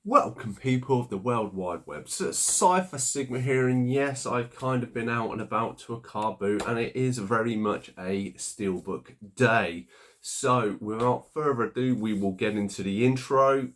Welcome people of the World Wide Web. So it's Cypher Sigma here, and yes, I've kind of been out and about to a car boot, and it is very much a steelbook day. So without further ado, we will get into the intro.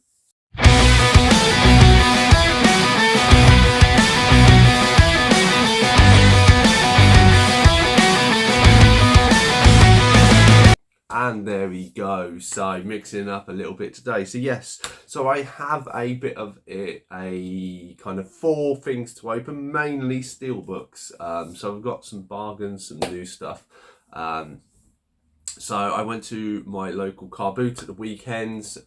And there we go. So mixing up a little bit today. So yes, so I have a bit of a kind of 4 things to open, mainly steelbooks. So I've got some bargains, some new stuff. So I went to my local car boot at the weekends.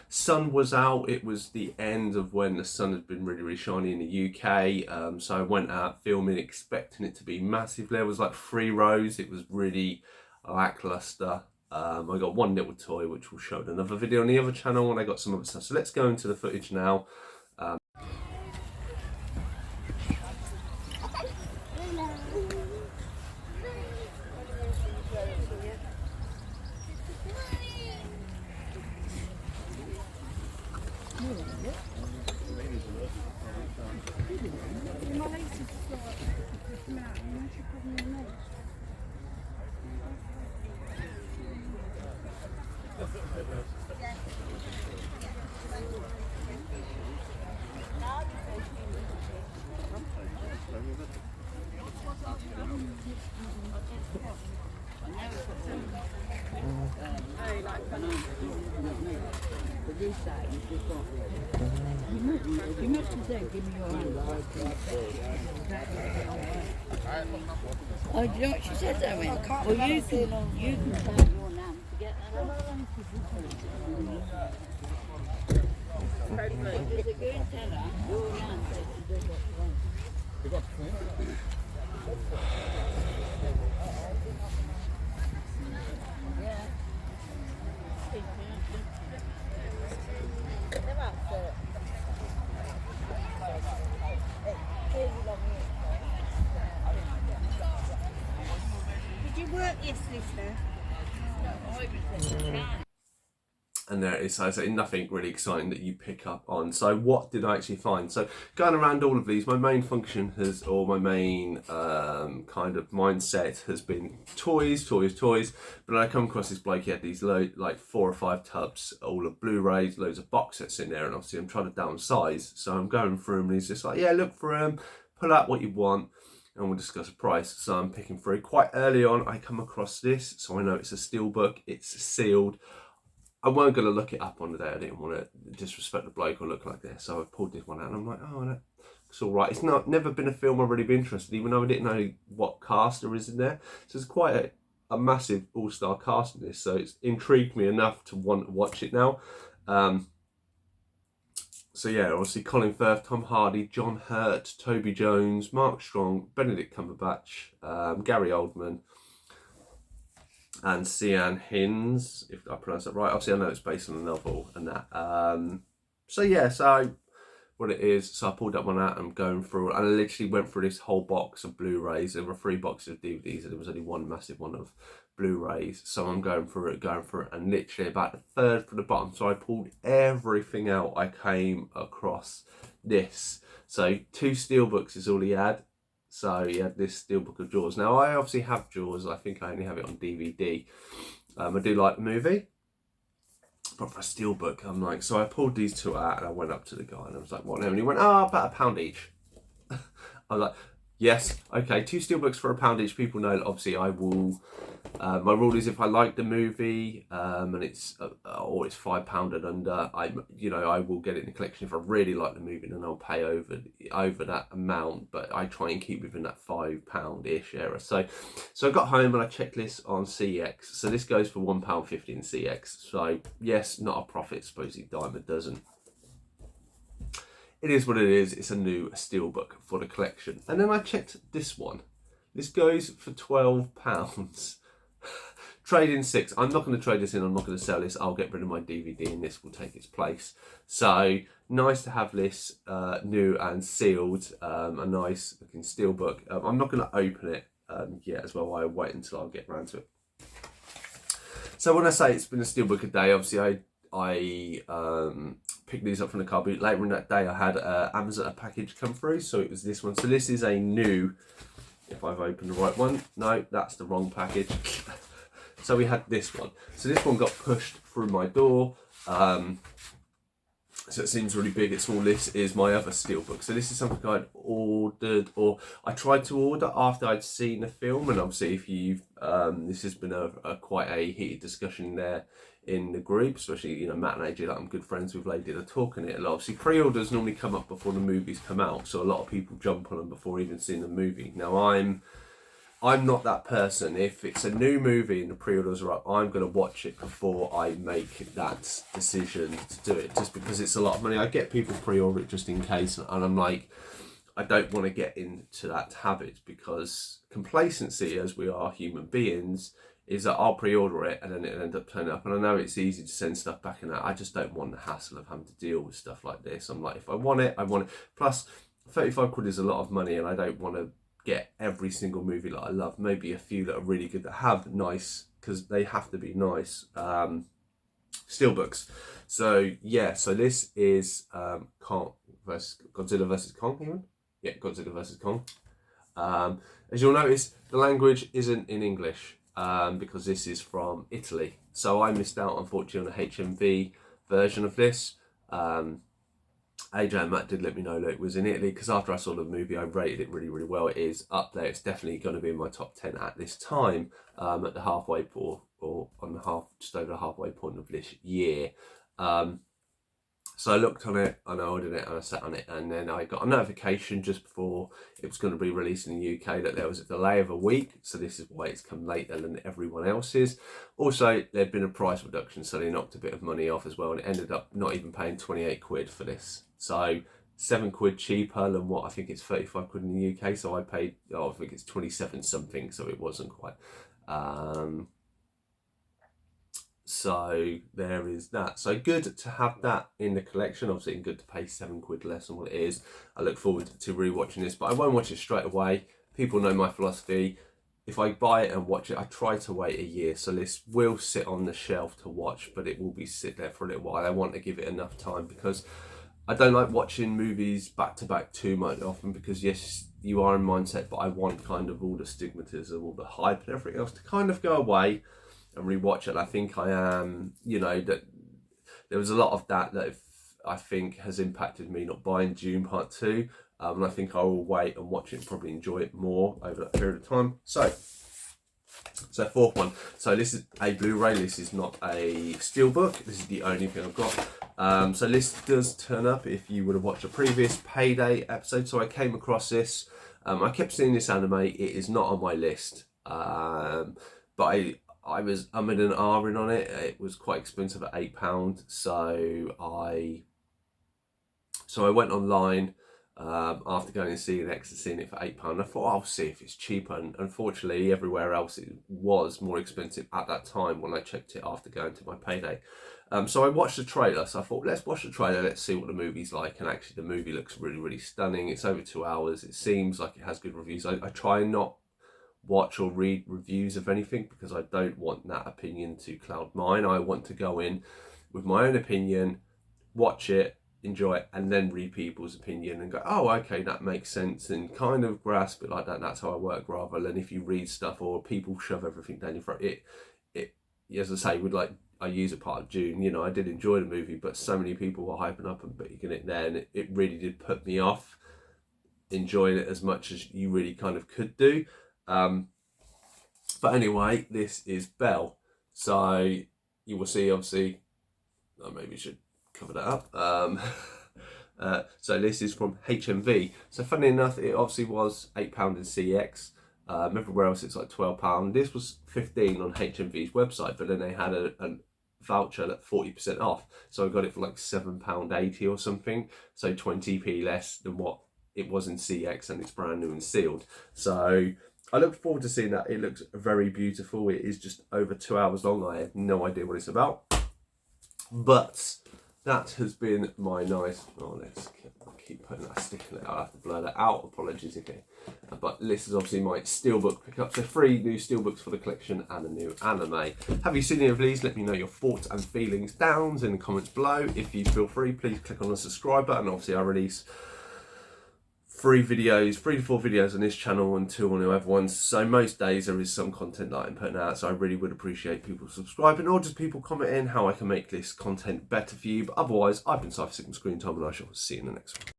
Sun was out. It was the end of when the sun had been really shiny in the UK. So I went out filming, expecting it to be massive. There was like 3 rows. It was really lackluster. I got one little toy which we'll show in another video on the other channel, and I got some other stuff. So let's go into the footage now. You must have said, give me your hand. Oh, do you know what she said that way? Well, you can tell your nan to get that up. If they go and tell her, your nan said she does what she wants. Yeah. Did you work yesterday, sir? And there it is. So I say nothing really exciting that you pick up on. So what did I actually find? So going around all of these, my main function has, or my main kind of mindset has been toys. But I come across this bloke, he had these like 4 or 5 tubs, all of Blu-rays, loads of box sets in there, and obviously I'm trying to downsize. So I'm going through them, and he's just like, yeah, look for them, pull out what you want, and we'll discuss a price. So I'm picking through. Quite early on, I come across this, so I know it's a steelbook, it's sealed. I weren't going to look it up on the day. I didn't want to disrespect the bloke or look like this. So I pulled this one out and I'm like, oh, that's all right. It's never been a film I've really been interested in, even though I didn't know what cast there is in there. So it's quite a massive all-star cast in this. So it's intrigued me enough to want to watch it now. So yeah, obviously Colin Firth, Tom Hardy, John Hurt, Toby Jones, Mark Strong, Benedict Cumberbatch, Gary Oldman, and Cian Hinds, if I pronounce that right. Obviously I know it's based on a novel and that. So yeah, so what it is, so I pulled that one out and I'm going through, and I literally went through this whole box of Blu-rays. There were 3 boxes of DVDs and there was only one massive one of Blu-rays. So I'm going through it, and literally about the third from the bottom. So I pulled everything out. I came across this. So 2 steelbooks is all he had. So he had this steelbook of Jaws. Now I obviously have Jaws. I think I only have it on DVD. I do like the movie, but for a steelbook, I'm like, so I pulled these 2 out and I went up to the guy and I was like, what now? And he went, oh, about £1 each. I was like, yes, okay, 2 steelbooks for £1 each. People know that obviously I will. My rule is if I like the movie and it's or it's £5 and under, I will get it in the collection. If I really like the movie, then I'll pay over that amount. But I try and keep within that £5-ish area. So I got home and I checked this on CX. So this goes for £1.50 in CX. So yes, not a profit. Supposedly dime a dozen. It is what it is. It's a new steelbook for the collection. And then I checked this one. This goes for £12. Trade in 6. I'm not going to trade this in. I'm not going to sell this. I'll get rid of my DVD and this will take its place. So nice to have this new and sealed. A nice looking steelbook. I'm not going to open it yet as well. I'll wait until I get around to it. So when I say it's been a steelbook a day, obviously I picked these up from the car boot. Later in that day, I had a package come through, so it was this one. So this is a new, if I've opened the right one, no, that's the wrong package. So we had this one. So this one got pushed through my door. So it seems really big. It's all. This is my other steelbook. So this is something I'd ordered, or I tried to order after I'd seen the film. And obviously, if you've, this has been a quite a heated discussion there in the group, especially, you know, Matt and AJ, like I'm good friends with, Lady are talking it a lot. Obviously, pre-orders normally come up before the movies come out, so a lot of people jump on them before even seeing the movie. Now I'm not that person. If it's a new movie and the pre-orders are up, I'm going to watch it before I make that decision to do it, just because it's a lot of money. I get people pre-order it just in case, and I'm like, I don't want to get into that habit, because complacency, as we are human beings, is that I'll pre-order it and then it'll end up turning up. And I know it's easy to send stuff back in that. I just don't want the hassle of having to deal with stuff like this. I'm like, if I want it, I want it. Plus, 35 quid is a lot of money, and I don't want to get every single movie that I love. Maybe a few that are really good that have nice, because they have to be nice, steelbooks. So yeah, so this is Godzilla versus Kong even? Yeah, Godzilla versus Kong. As you'll notice, the language isn't in English, because this is from Italy. So I missed out, unfortunately, on the HMV version of this. AJ and Matt did let me know that it was in Italy, because after I saw the movie, I rated it really, really well. It is up there. It's definitely going to be in my top 10 at this time, at the halfway point, or on the just over the halfway point of this year. So I looked on it and I ordered it and I sat on it, and then I got a notification just before it was going to be released in the UK that there was a delay of a week. So this is why it's come later than everyone else's. Also, there'd been a price reduction, so they knocked a bit of money off as well, and it ended up not even paying 28 quid for this. So 7 quid cheaper than what I think it's 35 quid in the UK. So I paid, I think it's 27 something. So it wasn't quite. So there is that. So good to have that in the collection. Obviously, good to pay 7 quid less than what it is. I look forward to rewatching this, but I won't watch it straight away. People know my philosophy. If I buy it and watch it, I try to wait a year. So this will sit on the shelf to watch, but it will be sit there for a little while. I want to give it enough time, because I don't like watching movies back to back too much often, because yes, you are in mindset, but I want kind of all the stigmatism, all the hype and everything else to kind of go away and rewatch it. I think I am, you know, that there was a lot of that I think has impacted me not buying Dune Part 2, and I think I will wait and watch it and probably enjoy it more over that period of time. So fourth one. So this is a Blu-ray. This is not a steelbook. This is the only thing I've got. So this does turn up if you would have watched a previous Payday episode. So I came across this. I kept seeing this anime. It is not on my list, but I was umming and ahhing on it. It was quite expensive at £8, so I went online after going and seeing it, seeing it for £8. I thought I'll see if it's cheaper, and unfortunately everywhere else it was more expensive at that time when I checked it after going to my Payday. So I watched the trailer. So I thought, let's watch the trailer, let's see what the movie's like. And actually the movie looks really, really stunning. It's over 2 hours. It seems like it has good reviews. I try and not watch or read reviews of anything, because I don't want that opinion to cloud mine. I want to go in with my own opinion, watch it, enjoy it, and then read people's opinion and go, oh, okay, that makes sense, and kind of grasp it like that. That's how I work, rather than if you read stuff or people shove everything down your throat. It as I say, with like, I use a part of June, you know, I did enjoy the movie, but so many people were hyping up and picking it there, and it really did put me off enjoying it as much as you really kind of could do. But anyway, this is Belle. So you will see, obviously, I maybe should cover that up. So this is from HMV. So funny enough, it obviously was £8 in CX. Everywhere else it's like £12. This was $15 on HMV's website, but then they had a voucher at 40% off. So I got it for like £7.80 or something. So 20p less than what it was in CX, and it's brand new and sealed. So I look forward to seeing that. It looks very beautiful. It is just over 2 hours long. I have no idea what it's about. But that has been my nice... Oh, let's get the keep putting that stick in it. I'll have to blur that out. Apologies again. But this is obviously my steelbook pickup. So 3 new steelbooks for the collection and a new anime. Have you seen any of these? Let me know your thoughts and feelings down in the comments below. If you feel free, please click on the subscribe button. Obviously, I release 3 to 4 videos on this channel and 2 on the other ones. So most days there is some content that I'm putting out. So I really would appreciate people subscribing or just people commenting how I can make this content better for you. But otherwise, I've been Cypher Sigma Screen Time and I shall see you in the next one.